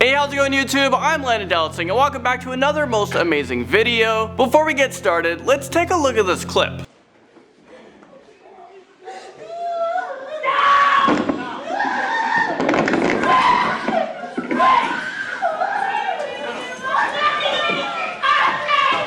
Hey, how's it going YouTube? I'm Lionel Tate and welcome back to another most amazing video. Before we get started, let's take a look at this clip.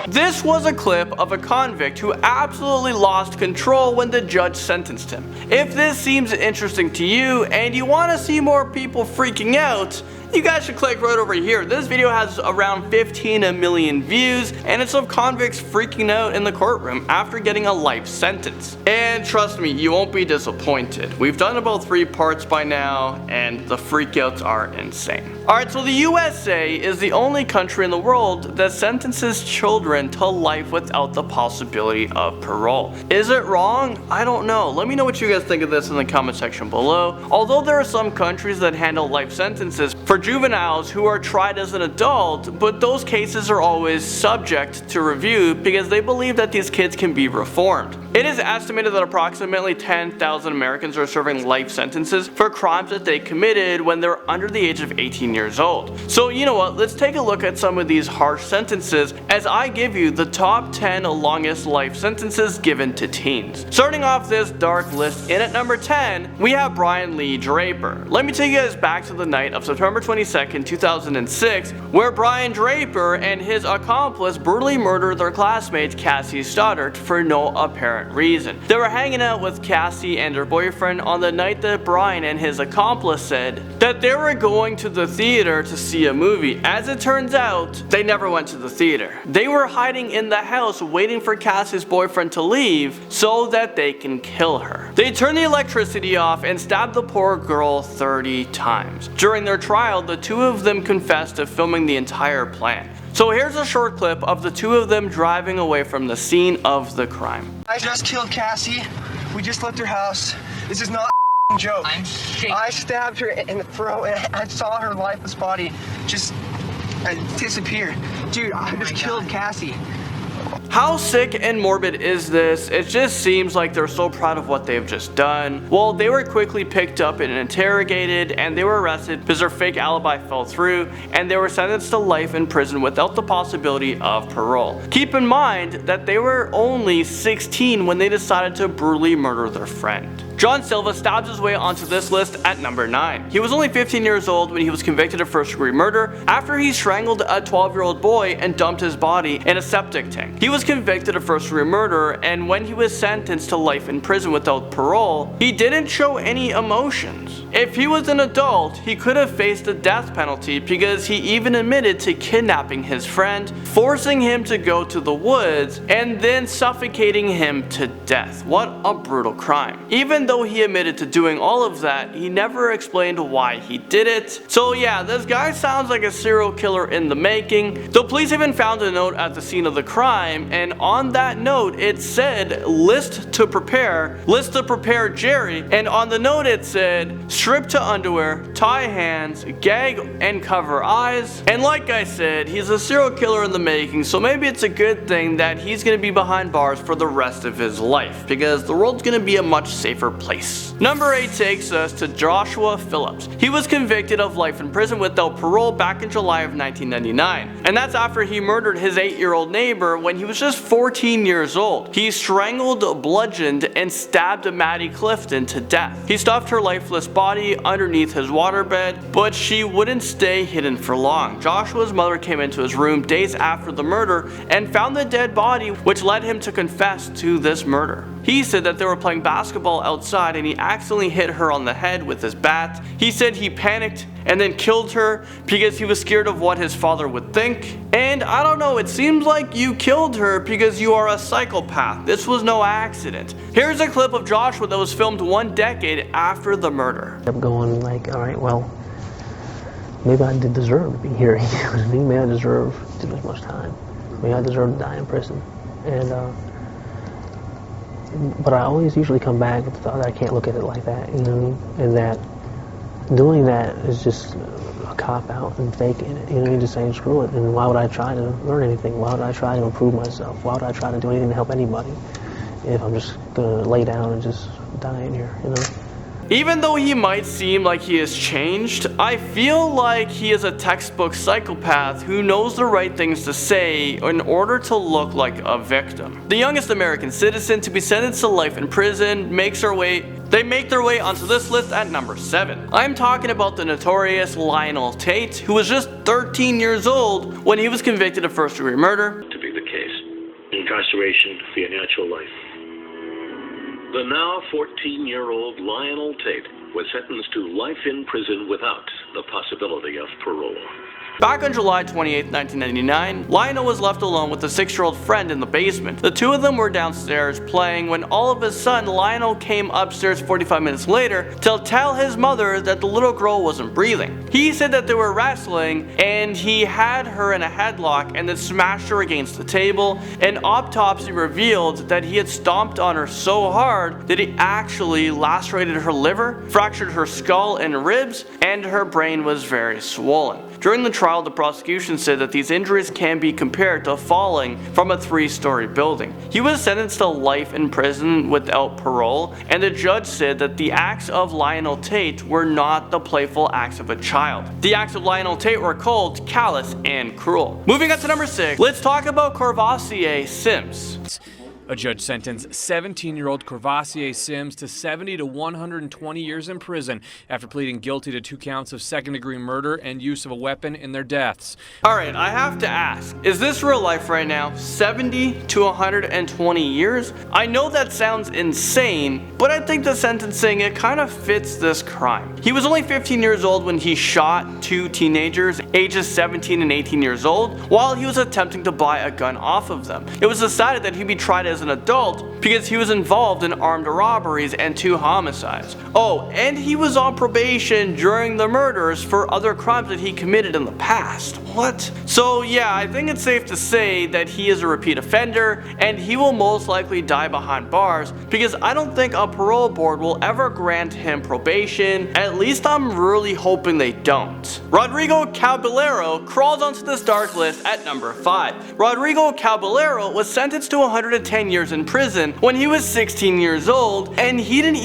This was a clip of a convict who absolutely lost control when the judge sentenced him. If this seems interesting to you and you want to see more people freaking out, you guys should click right over here. This video has around 15 million views and it's of convicts freaking out in the courtroom after getting a life sentence. And trust me, you won't be disappointed. We've done about 3 parts by now and the freakouts are insane. Alright, so the USA is the only country in the world that sentences children to life without the possibility of parole. Is it wrong? I don't know. Let me know what you guys think of this in the comment section below. Although there are some countries that handle life sentences for juveniles who are tried as an adult, but those cases are always subject to review because they believe that these kids can be reformed. It is estimated that approximately 10,000 Americans are serving life sentences for crimes that they committed when they're under the age of 18 years old. So you know what, let's take a look at some of these harsh sentences as I give you the top 10 longest life sentences given to teens. Starting off this dark list, in at number 10, we have Brian Lee Draper. Let me take you guys back to the night of September 22nd, 2006, where Brian Draper and his accomplice brutally murdered their classmate Cassie Stoddard for no apparent reason. They were hanging out with Cassie and her boyfriend on the night that Brian and his accomplice said that they were going to the theater to see a movie. As it turns out, they never went to the theater. They were hiding in the house waiting for Cassie's boyfriend to leave so that they can kill her. They turned the electricity off and stabbed the poor girl 30 times. During their trial, the two of them confessed to filming the entire plan. So here's a short clip of the two of them driving away from the scene of the crime. I just killed Cassie. We just left her house. This is not a joke. I'm shaking. I stabbed her in the throat and I saw her lifeless body just disappear. Dude, I just killed Cassie. How sick and morbid is this? It just seems like they're so proud of what they've just done. Well, they were quickly picked up and interrogated and they were arrested because their fake alibi fell through and they were sentenced to life in prison without the possibility of parole. Keep in mind that they were only 16 when they decided to brutally murder their friend. John Silva stabs his way onto this list at number 9. He was only 15 years old when he was convicted of first-degree murder after he strangled a 12-year-old boy and dumped his body in a septic tank. He was convicted of first-degree murder, and when he was sentenced to life in prison without parole, he didn't show any emotions. If he was an adult, he could have faced the death penalty because he even admitted to kidnapping his friend, forcing him to go to the woods, and then suffocating him to death. What a brutal crime. Even though he admitted to doing all of that, he never explained why he did it. So yeah, this guy sounds like a serial killer in the making. The police even found a note at the scene of the crime, and on that note it said list to prepare Jerry, and on the note it said strip to underwear, tie hands, gag and cover eyes. And like I said, he's a serial killer in the making, so maybe it's a good thing that he's gonna be behind bars for the rest of his life because the world's gonna be a much safer place. Number 8 takes us to Joshua Phillips. He was convicted of life in prison without parole back in July of 1999, and that's after he murdered his 8-year-old neighbor when he was just 14 years old. He strangled, bludgeoned, and stabbed Maddie Clifton to death. He stuffed her lifeless body underneath his waterbed, but she wouldn't stay hidden for long. Joshua's mother came into his room days after the murder and found the dead body, which led him to confess to this murder. He said that they were playing basketball outside and he accidentally hit her on the head with his bat. He said he panicked and then killed her because he was scared of what his father would think. And I don't know, it seems like you killed her because you are a psychopath. This was no accident. Here's a clip of Joshua that was filmed 1 decade after the murder. Kept going like, all right, well, maybe I did deserve to be here. Maybe I deserve too much time. Maybe I deserve to die in prison. And but I always usually come back with the thought that I can't look at it like that, you know, and that doing that is just a cop-out and faking it, you know, you're just saying screw it, and why would I try to learn anything? Why would I try to improve myself? Why would I try to do anything to help anybody if I'm just gonna lay down and just die in here, you know? Even though he might seem like he has changed, I feel like he is a textbook psychopath who knows the right things to say in order to look like a victim. The youngest American citizen to be sentenced to life in prison makes their way onto this list at number 7. I'm talking about the notorious Lionel Tate, who was just 13 years old when he was convicted of first-degree murder. To be the case, incarceration for your natural life. The now 14-year-old Lionel Tate was sentenced to life in prison without the possibility of parole. Back on July 28, 1999, Lionel was left alone with a 6-year-old friend in the basement. The two of them were downstairs playing when all of a sudden Lionel came upstairs 45 minutes later to tell his mother that the little girl wasn't breathing. He said that they were wrestling and he had her in a headlock and then smashed her against the table. An autopsy revealed that he had stomped on her so hard that he actually lacerated her liver, fractured her skull and ribs, and her brain was very swollen. During the trial, the prosecution said that these injuries can be compared to falling from a 3-story building. He was sentenced to life in prison without parole, and the judge said that the acts of Lionel Tate were not the playful acts of a child. The acts of Lionel Tate were cold, callous, and cruel. Moving on to number 6, let's talk about Courvoisier Sims. A judge sentenced 17-year-old Courvoisier Sims to 70 to 120 years in prison after pleading guilty to 2 counts of second-degree murder and use of a weapon in their deaths. Alright, I have to ask, is this real life right now? 70 to 120 years? I know that sounds insane, but I think the sentencing, it kind of fits this crime. He was only 15 years old when he shot 2 teenagers, ages 17 and 18 years old, while he was attempting to buy a gun off of them. It was decided that he'd be tried as an adult because he was involved in armed robberies and 2 homicides. Oh, and he was on probation during the murders for other crimes that he committed in the past. What? So yeah, I think it's safe to say that he is a repeat offender and he will most likely die behind bars because I don't think a parole board will ever grant him probation. At least I'm really hoping they don't. Rodrigo Caballero crawls onto this dark list at number 5. Rodrigo Caballero was sentenced to 110 years in prison when he was 16 years old, and he didn't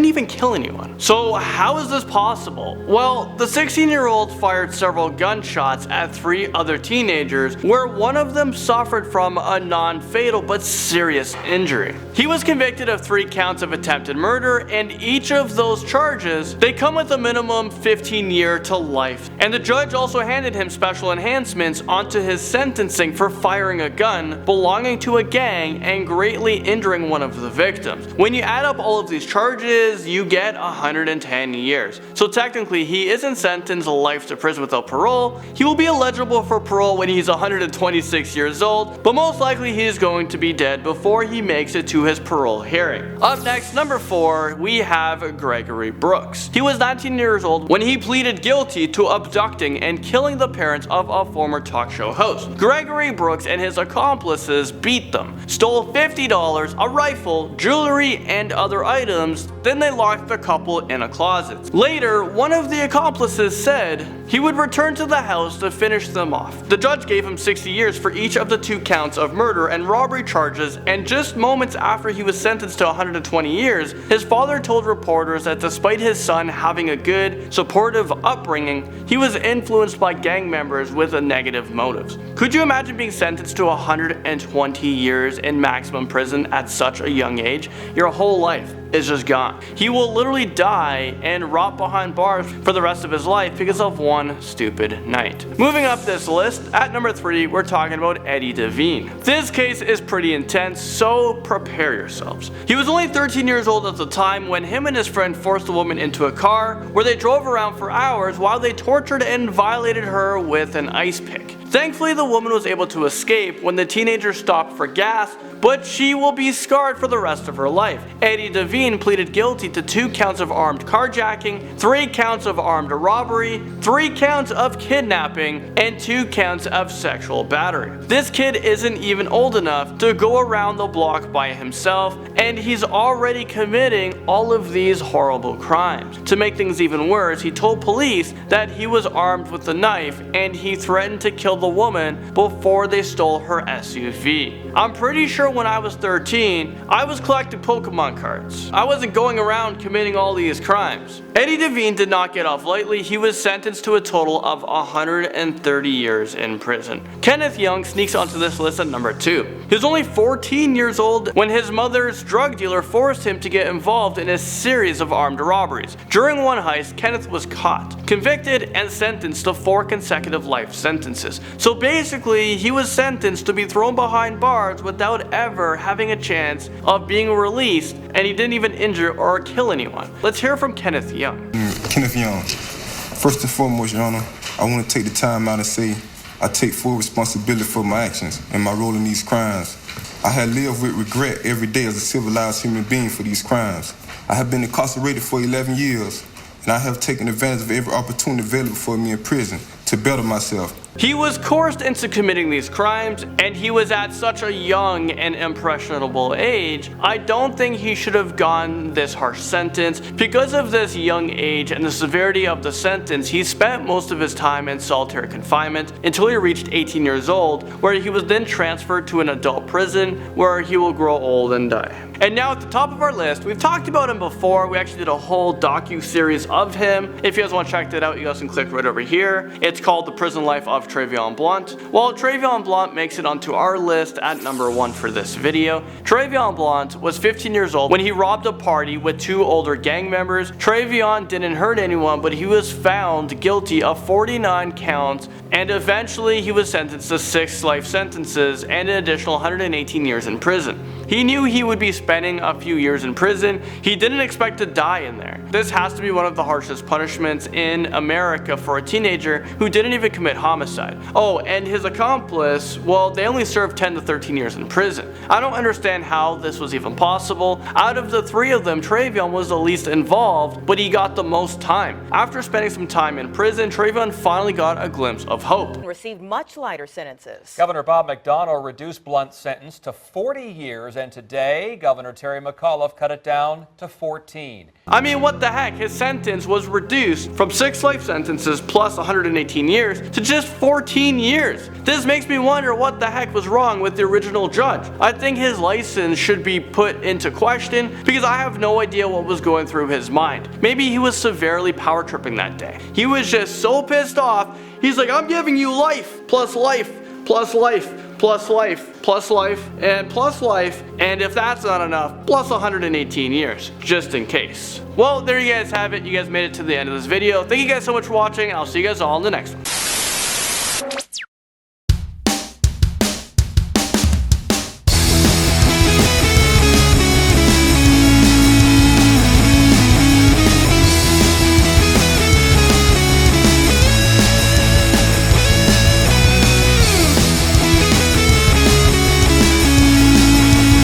even kill anyone. So how is this possible? Well, the 16-year-old fired several gunshots at 3 other teenagers, where one of them suffered from a non-fatal but serious injury. He was convicted of 3 counts of attempted murder, and each of those charges, they come with a minimum 15-year to life. And the judge also handed him special enhancements onto his sentencing for firing a gun belonging to a gang and greatly injuring one of the victims. When you add up all of these charges, you get 110 years. So technically, he isn't sentenced to life to prison without parole. He will be eligible for parole when he's 126 years old, but most likely he is going to be dead before he makes it to his parole hearing. Up next, number 4, we have Gregory Brooks. He was 19 years old when he pleaded guilty to abducting and killing the parents of a former talk show host. Gregory Brooks and his accomplices beat them, stole $50, a rifle, jewelry, and other items, then they locked the couple in a closet. Later, one of the accomplices said he would return to the house to finish them off. The judge gave him 60 years for each of the 2 counts of murder and robbery charges, and just moments after he was sentenced to 120 years, his father told reporters that despite his son having a good, supportive upbringing, he was influenced by gang members with negative motives. Could you imagine being sentenced to 120 years in maximum prison at such a young age? Your whole life is just gone. He will literally die and rot behind bars for the rest of his life because of one stupid night. Moving up this list, at number 3, we're talking about Eddie Devine. This case is pretty intense, so prepare yourselves. He was only 13 years old at the time when him and his friend forced a woman into a car where they drove around for hours while they tortured and violated her with an ice pick. Thankfully, the woman was able to escape when the teenager stopped for gas, but she will be scarred for the rest of her life. Eddie Devine pleaded guilty to 2 counts of armed carjacking, 3 counts of armed robbery, 3 counts of kidnapping, and 2 counts of sexual battery. This kid isn't even old enough to go around the block by himself, and he's already committing all of these horrible crimes. To make things even worse, he told police that he was armed with a knife and he threatened to kill the woman before they stole her SUV. I'm pretty sure when I was 13, I was collecting Pokemon cards. I wasn't going around committing all these crimes. Eddie Devine did not get off lightly. He was sentenced to a total of 130 years in prison. Kenneth Young sneaks onto this list at number 2. He was only 14 years old when his mother's drug dealer forced him to get involved in a series of armed robberies. During one heist, Kenneth was caught, convicted, and sentenced to 4 consecutive life sentences. So basically, he was sentenced to be thrown behind bars without ever having a chance of being released, and he didn't even injure or kill anyone. Let's hear from Kenneth Young. Kenneth Young. First and foremost, Your Honor, I want to take the time out and say I take full responsibility for my actions and my role in these crimes. I have lived with regret every day as a civilized human being for these crimes. I have been incarcerated for 11 years, and I have taken advantage of every opportunity available for me in prison to better myself. He was coerced into committing these crimes, and he was at such a young and impressionable age. I don't think he should have gotten this harsh sentence. Because of this young age and the severity of the sentence, he spent most of his time in solitary confinement until he reached 18 years old, where he was then transferred to an adult prison where he will grow old and die. And now at the top of our list, we've talked about him before. We actually did a whole docu-series of him. If you guys want to check that out, you guys can click right over here. It's called The Prison Life of Trayvon Blount. Well, Trayvon Blount makes it onto our list at number 1 for this video. Trayvon Blount was 15 years old when he robbed a party with 2 older gang members. Trayvon didn't hurt anyone, but he was found guilty of 49 counts, and eventually he was sentenced to 6 life sentences and an additional 118 years in prison. He knew he would be spending a few years in prison. He didn't expect to die in there. This has to be one of the harshest punishments in America for a teenager who didn't even commit homicide. Oh, and his accomplice, well, they only served 10 to 13 years in prison. I don't understand how this was even possible. Out of the 3 of them, Trayvon was the least involved, but he got the most time. After spending some time in prison, Trayvon finally got a glimpse of hope. Received much lighter sentences. Governor Bob McDonnell reduced Blount's sentence to 40 years, and today, Governor Terry McAuliffe cut it down to 14. I mean, what the heck? His sentence was reduced from 6 life sentences plus 118 years to just 14 years. This makes me wonder what the heck was wrong with the original judge. I think his license should be put into question because I have no idea what was going through his mind. Maybe he was severely power tripping that day. He was just so pissed off. He's like, I'm giving you life plus life plus life plus life plus life and plus life, and if that's not enough, plus 118 years, just in case. Well, there you guys have it. You guys made it to the end of this video. Thank you guys so much for watching, and I'll see you guys all in the next one.